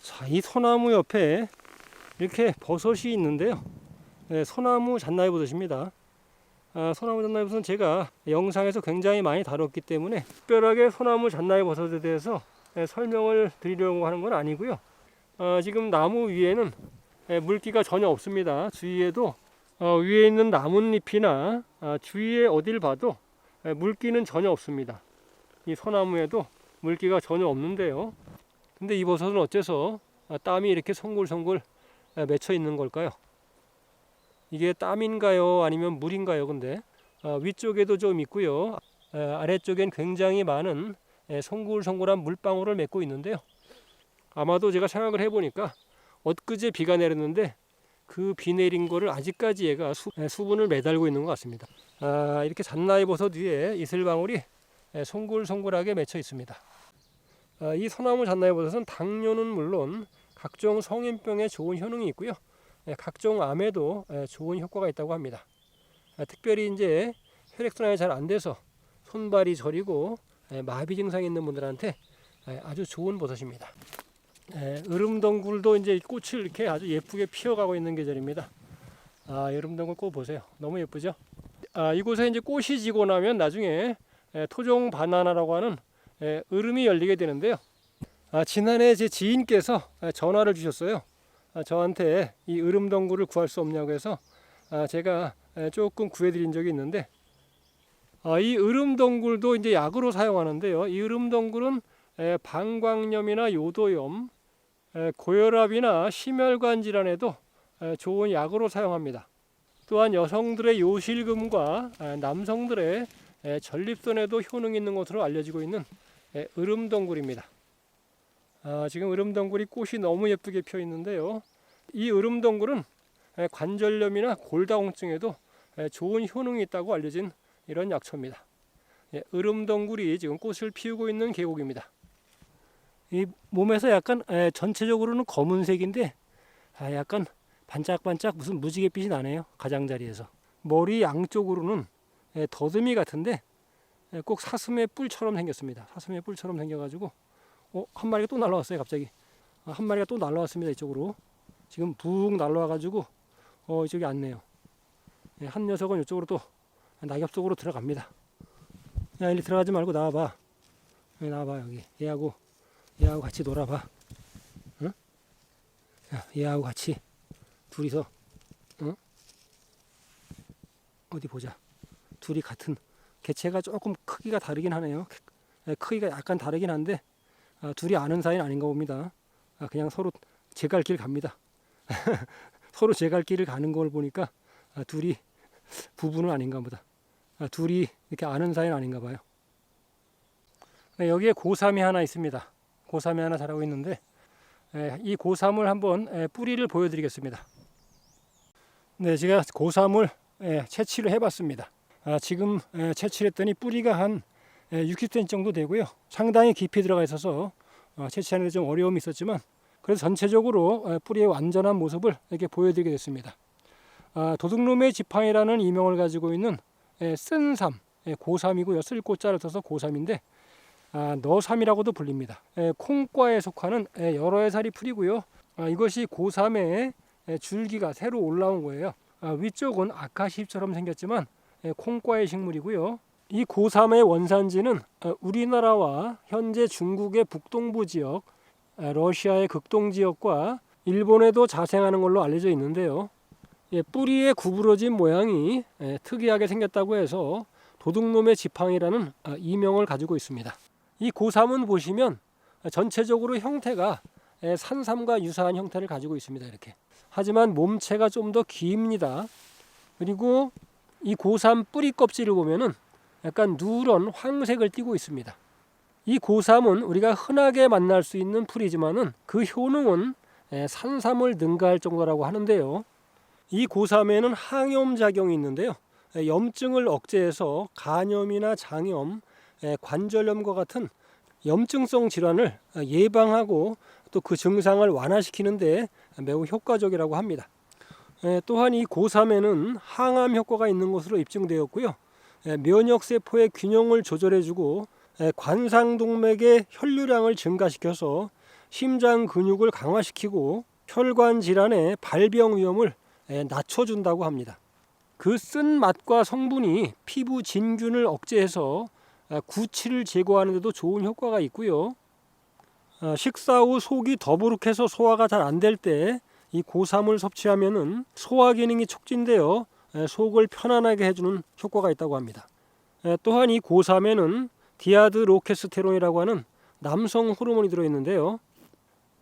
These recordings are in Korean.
자, 이 소나무 옆에 이렇게 버섯이 있는데요. 소나무 잣나이버섯입니다. 소나무 잣나이버섯은 제가 영상에서 굉장히 많이 다뤘기 때문에 특별하게 소나무 잣나이버섯에 대해서 설명을 드리려고 하는 건 아니고요. 지금 나무 위에는 물기가 전혀 없습니다. 주위에도 위에 있는 나뭇잎이나 주위에 어딜 봐도 물기는 전혀 없습니다. 이 소나무에도 물기가 전혀 없는데요. 근데 이 버섯은 어째서 땀이 이렇게 송골송골 맺혀 있는 걸까요? 이게 땀인가요? 아니면 물인가요? 근데 위쪽에도 좀 있고요. 아래쪽엔 굉장히 많은 송골송골한 물방울을 맺고 있는데요. 아마도 제가 생각을 해보니까 엊그제 비가 내렸는데 그 비 내린 거를 아직까지 얘가 수분을 매달고 있는 것 같습니다. 이렇게 잣나이버섯 위에 이슬방울이 송골송골하게 맺혀 있습니다. 이 소나무 잣나이버섯은 당뇨는 물론 각종 성인병에 좋은 효능이 있고요. 각종 암에도 좋은 효과가 있다고 합니다. 특별히 이제 혈액순환이 잘 안 돼서 손발이 저리고 마비 증상이 있는 분들한테 아주 좋은 버섯입니다. 으름덩굴도 이제 꽃을 이렇게 아주 예쁘게 피어가고 있는 계절입니다. 으름덩굴 꽃 보세요. 너무 예쁘죠? 이곳에 이제 꽃이 지고 나면 나중에 토종 바나나라고 하는 으름이 열리게 되는데요. 지난해 제 지인께서 전화를 주셨어요. 저한테 이 으름덩굴을 구할 수 없냐고 해서 제가 조금 구해드린 적이 있는데, 이 으름덩굴도 이제 약으로 사용하는데요. 이 으름덩굴은 방광염이나 요도염, 고혈압이나 심혈관 질환에도 좋은 약으로 사용합니다. 또한 여성들의 요실금과 남성들의 전립선에도 효능이 있는 것으로 알려지고 있는 으름덩굴입니다. 지금 으름덩굴이 꽃이 너무 예쁘게 피어 있는데요. 이 으름덩굴은 관절염이나 골다공증에도 좋은 효능이 있다고 알려진 이런 약초입니다. 으름덩굴이 지금 꽃을 피우고 있는 계곡입니다. 이 몸에서 약간 전체적으로는 검은색인데 약간 반짝반짝 무슨 무지갯빛이 나네요. 가장자리에서. 머리 양쪽으로는 더듬이 같은데 꼭 사슴의 뿔처럼 생겼습니다. 사슴의 뿔처럼 생겨가지고 한 마리가 또 날라왔어요. 갑자기 한 마리가 또 날라왔습니다. 이쪽으로 지금 붕 날라와가지고 이쪽에 앉네요. 한 녀석은 이쪽으로 또 낙엽 속으로 들어갑니다. 야, 일리 들어가지 말고 나와봐. 나와봐. 여기 얘하고 같이 놀아봐. 응? 야, 얘하고 같이 둘이서 어디 보자. 둘이 같은 개체가 조금 크기가 다르긴 하네요. 크기가 약간 다르긴 한데 둘이 아는 사이는 아닌가 봅니다. 그냥 서로 제 갈 길 갑니다. 서로 제 갈 길을 가는 걸 보니까 둘이 부부는 아닌가 보다. 둘이 이렇게 아는 사이는 아닌가 봐요. 여기에 고삼이 하나 있습니다. 고삼이 하나 자라고 있는데 이 고삼을 한번 뿌리를 보여드리겠습니다. 네, 제가 고삼을 채취를 해봤습니다. 지금 채취했더니 뿌리가 한 60cm 정도 되고요. 상당히 깊이 들어가 있어서 채취하는 데 좀 어려움이 있었지만 그래서 전체적으로 뿌리의 완전한 모습을 이렇게 보여드리게 됐습니다. 도둑놈의 지팡이라는 이명을 가지고 있는 쓴삼, 고삼이고요. 쓸 꽃자를 써서 고삼인데 너삼이라고도 불립니다. 콩과에 속하는 여러 해살이 풀이고요. 이것이 고삼의 줄기가 새로 올라온 거예요. 위쪽은 아카시잎처럼 생겼지만 콩과의 식물이고요. 이 고삼의 원산지는 우리나라와 현재 중국의 북동부 지역, 러시아의 극동 지역과 일본에도 자생하는 걸로 알려져 있는데요. 뿌리의 구부러진 모양이 특이하게 생겼다고 해서 도둑놈의 지팡이라는 이명을 가지고 있습니다. 이 고삼은 보시면 전체적으로 형태가 산삼과 유사한 형태를 가지고 있습니다. 이렇게. 하지만 몸체가 좀 더 깁니다. 그리고 이 고삼 뿌리 껍질을 보면은 약간 누런 황색을 띠고 있습니다. 이 고삼은 우리가 흔하게 만날 수 있는 풀이지만은 그 효능은 산삼을 능가할 정도라고 하는데요. 이 고삼에는 항염 작용이 있는데요. 염증을 억제해서 간염이나 장염, 관절염과 같은 염증성 질환을 예방하고 또 그 증상을 완화시키는 데 매우 효과적이라고 합니다. 또한 이 고삼에는 항암 효과가 있는 것으로 입증되었고요. 면역세포의 균형을 조절해주고 관상동맥의 혈류량을 증가시켜서 심장 근육을 강화시키고 혈관 질환의 발병 위험을 낮춰준다고 합니다. 그 쓴 맛과 성분이 피부 진균을 억제해서 구취를 제거하는 데도 좋은 효과가 있고요. 식사 후 속이 더부룩해서 소화가 잘 안 될 때 이 고삼을 섭취하면은 소화 기능이 촉진되어 속을 편안하게 해주는 효과가 있다고 합니다. 또한 이 고삼에는 디아드로케스테론이라고 하는 남성 호르몬이 들어있는데요.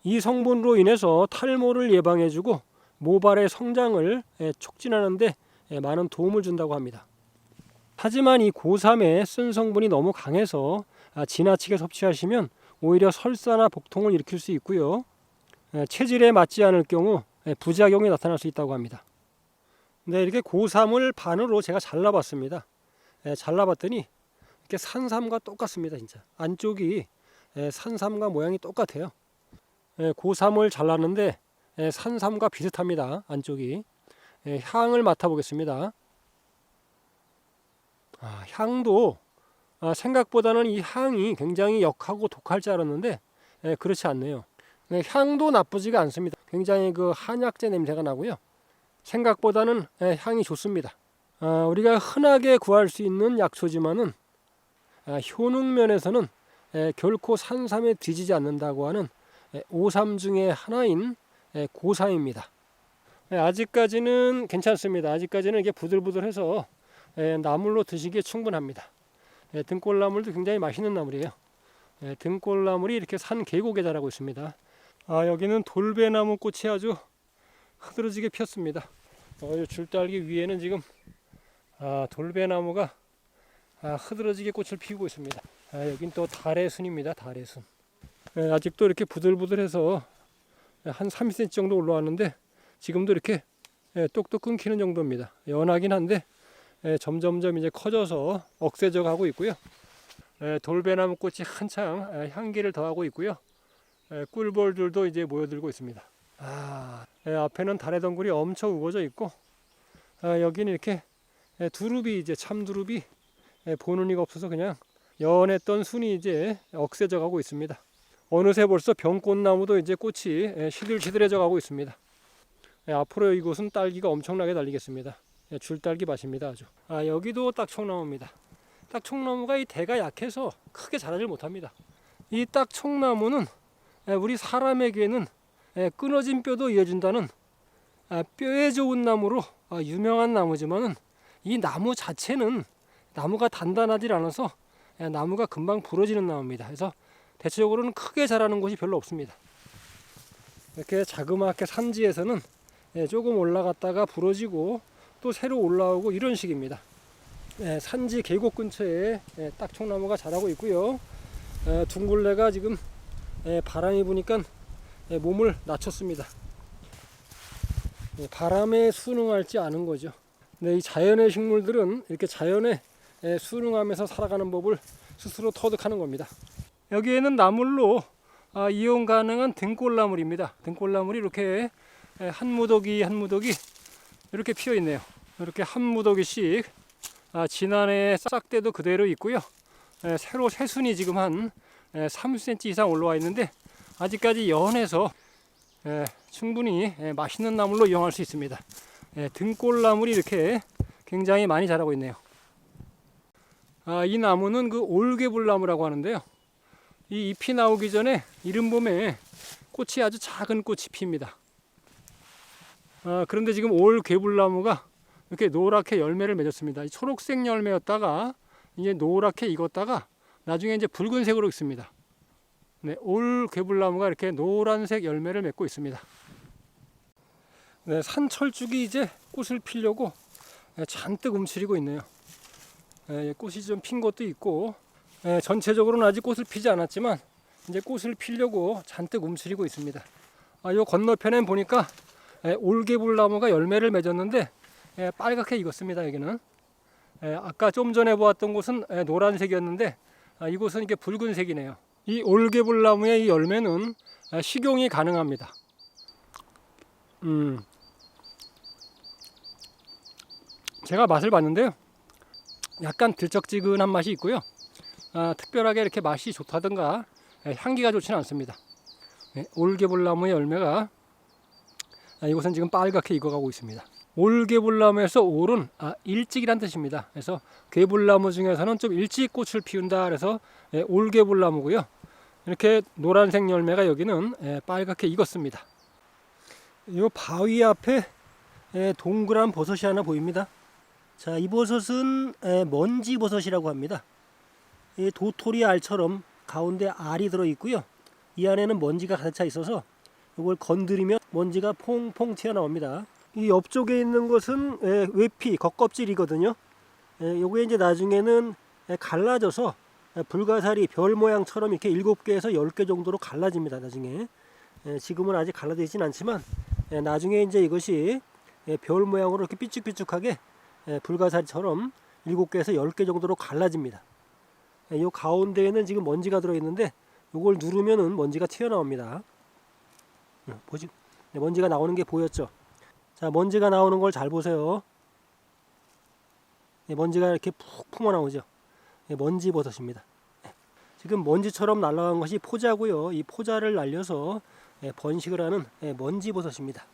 이 성분으로 인해서 탈모를 예방해주고 모발의 성장을 촉진하는 데 많은 도움을 준다고 합니다. 하지만 이 고삼의 쓴 성분이 너무 강해서 지나치게 섭취하시면 오히려 설사나 복통을 일으킬 수 있고요. 체질에 맞지 않을 경우 부작용이 나타날 수 있다고 합니다. 네, 이렇게 고삼을 반으로 제가 잘라봤습니다. 잘라봤더니 이렇게 산삼과 똑같습니다. 진짜 안쪽이 산삼과 모양이 똑같아요. 고삼을 잘랐는데 산삼과 비슷합니다. 안쪽이. 향을 맡아보겠습니다. 향도 생각보다는 이 향이 굉장히 역하고 독할 줄 알았는데 그렇지 않네요. 향도 나쁘지가 않습니다. 굉장히 그 한약재 냄새가 나고요. 생각보다는 향이 좋습니다. 우리가 흔하게 구할 수 있는 약초지만은 효능 면에서는 결코 산삼에 뒤지지 않는다고 하는 오삼 중에 하나인 고삼입니다. 아직까지는 괜찮습니다. 아직까지는 이게 부들부들해서 나물로 드시기에 충분합니다. 등골나물도 굉장히 맛있는 나물이에요. 등골나물이 이렇게 산 계곡에 자라고 있습니다. 여기는 돌배나무 꽃이 아주 흐드러지게 피었습니다. 줄달기 위에는 지금 돌배나무가 흐드러지게 꽃을 피우고 있습니다. 여긴 또 달의순입니다. 달의순. 아직도 이렇게 부들부들해서 한 30cm 정도 올라왔는데 지금도 이렇게 똑똑 끊기는 정도입니다. 연하긴 한데 점점점 이제 커져서 억세져 가고 있고요. 돌배나무 꽃이 한창 향기를 더하고 있고요. 꿀벌들도 이제 모여들고 있습니다. 앞에는 달의 덩굴이 엄청 우거져 있고 여기는 이렇게 두릅이 이제 참두릅이 보는 이가 없어서 그냥 연했던 순이 이제 억세져 가고 있습니다. 어느새 벌써 병꽃나무도 이제 꽃이 시들시들해져 가고 있습니다. 앞으로 이곳은 딸기가 엄청나게 달리겠습니다. 줄딸기 맛입니다. 아주. 여기도 딱총나무입니다. 딱총나무가 이 대가 약해서 크게 자라질 못합니다. 이 딱총나무는 우리 사람에게는 끊어진 뼈도 이어준다는 뼈에 좋은 나무로 유명한 나무지만은 이 나무 자체는 나무가 단단하지 않아서 나무가 금방 부러지는 나무입니다. 그래서 대체적으로는 크게 자라는 곳이 별로 없습니다. 이렇게 자그맣게 산지에서는 조금 올라갔다가 부러지고 또 새로 올라오고 이런 식입니다. 산지 계곡 근처에 딱총나무가 자라고 있고요. 둥글레가 지금 바람이 부니까 몸을 낮췄습니다. 바람에 순응할지 아는 거죠. 이 자연의 식물들은 이렇게 자연에 순응하면서 살아가는 법을 스스로 터득하는 겁니다. 여기에는 나물로 이용 가능한 등골나물입니다. 등골나물이 이렇게 한 무더기 한 무더기 이렇게 피어 있네요. 이렇게 한 무더기씩 지난해 싹대도 그대로 있고요. 새로 새순이 지금 한 30cm 이상 올라와 있는데 아직까지 연해서 충분히 맛있는 나물로 이용할 수 있습니다. 등골나물이 이렇게 굉장히 많이 자라고 있네요. 이 나무는 그 올개불나무라고 하는데요. 이 잎이 나오기 전에 이른 봄에 꽃이 아주 작은 꽃이 핍니다. 그런데 지금 올개불나무가 이렇게 노랗게 열매를 맺었습니다. 초록색 열매였다가 이제 노랗게 익었다가 나중에 이제 붉은색으로 익습니다. 올개불나무가 이렇게 노란색 열매를 맺고 있습니다. 산철쭉이 이제 꽃을 피려고 잔뜩 움츠리고 있네요. 꽃이 좀 핀 것도 있고 전체적으로는 아직 꽃을 피지 않았지만 이제 꽃을 피려고 잔뜩 움츠리고 있습니다. 요 건너편엔 보니까 올개불나무가 열매를 맺었는데 빨갛게 익었습니다. 여기는 아까 좀 전에 보았던 곳은 노란색이었는데 이곳은 이게 붉은색이네요. 이 올개불나무의 이 열매는 식용이 가능합니다. 제가 맛을 봤는데요. 약간 들쩍지근한 맛이 있고요. 특별하게 이렇게 맛이 좋다든가 향기가 좋지는 않습니다. 올개불나무의 열매가 이곳은 지금 빨갛게 익어가고 있습니다. 올개불나무에서 올은 일찍이란 뜻입니다. 그래서 개불나무 중에서는 좀 일찍 꽃을 피운다. 그래서 올개불나무고요. 이렇게 노란색 열매가 여기는 빨갛게 익었습니다. 이 바위 앞에 동그란 버섯이 하나 보입니다. 자, 이 버섯은 먼지 버섯이라고 합니다. 이 도토리 알처럼 가운데 알이 들어 있고요. 이 안에는 먼지가 가득 차 있어서 이걸 건드리면 먼지가 퐁퐁 튀어나옵니다. 이 옆쪽에 있는 것은 외피, 겉껍질이거든요. 요게 이제 나중에는 갈라져서 불가사리 별 모양처럼 이렇게 7개에서 10개 정도로 갈라집니다. 나중에. 지금은 아직 갈라져 있진 않지만 나중에 이제 이것이 별 모양으로 이렇게 삐쭉삐쭉하게 불가사리처럼 7개에서 10개 정도로 갈라집니다. 요 가운데에는 지금 먼지가 들어 있는데 요걸 누르면은 먼지가 튀어나옵니다. 보지? 먼지가 나오는 게 보였죠? 자, 먼지가 나오는 걸 잘 보세요. 먼지가 이렇게 푹 품어 나오죠? 먼지 버섯입니다. 지금 먼지처럼 날아간 것이 포자고요. 이 포자를 날려서 번식을 하는 먼지 버섯입니다.